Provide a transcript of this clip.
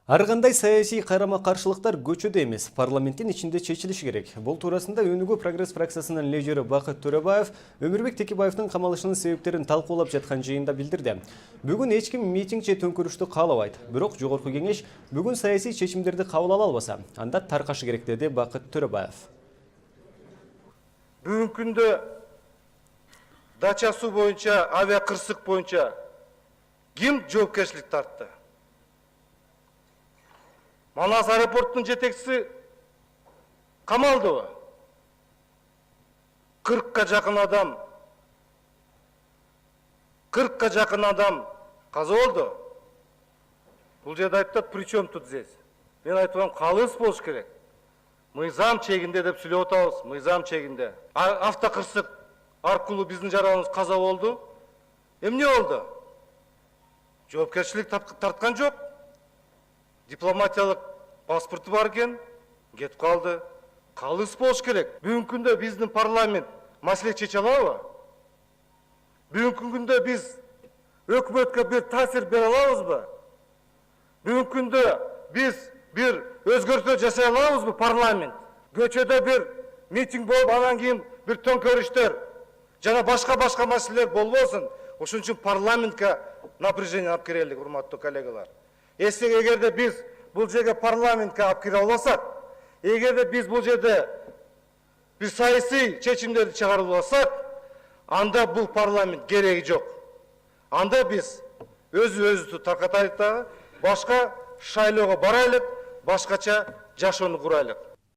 Ар кандай саясий карама-каршылыктар көчөдө эмес, парламенттин ичинде чечилиши керек. Бул туурасында Өнүгүү прогресс фракциясынын лидери Бакыт Төрөбаев Өмүрбек Текебаевдин камалышынын себептерин талкуулап жаткан жыйында билдирди. Бүгүн эч ким митинг же төңкөрүштү каалабайт. Бирок жогорку кеңеш бүгүн саясий чечимдерди кабыл ала албаса, анда таркашы керек, деди Бакыт Төрөбаев. Бүгүнкү күндө дача суу боюнча, авиа кырсык боюнча ким жоопкерчилик тартты? Манас аэропортунун жетекчиси камалдыбы? 40ка жакын адам каза болду. Бул жерде айтат, при чем тут здесь? Мен айтып калыс болуш керек. Мыйзам чегинде деп сүйлөп атабыз, мыйзам чегинде. Автокырсык аркылуу биздин жараныбыз каза болду. Эмне болду? Жоопкерчилик тарткан жок. Дипломатиялык паспорту бар экен, кетип калды. Калыс болуш керек. Бүгүнкү күндө биздин парламент маселе чече алабы? Бүгүнкү күндө биз өкмөткө бир таасир бере алабызбы? Бүгүнкү күндө биз бир өзгөртүү жасай алабызбы парламент? Көчөдө бир митинг болуп, анан кийин бир төңкөрүштөр жана башка маселелер болбосун. Ошон үчүн парламентке напряжение алып келелик, урматтуу коллегалар. Эгерде биз бул жерге парламентке алып кире албасак, эгерде биз бул жерде бир саясий чечимдерди чыгарып алсак, анда бул парламент кереги жок. Анда биз өзүбүздү таркатайлык дагы, башка шайлоого барайлык, башкача жашоону курайлык.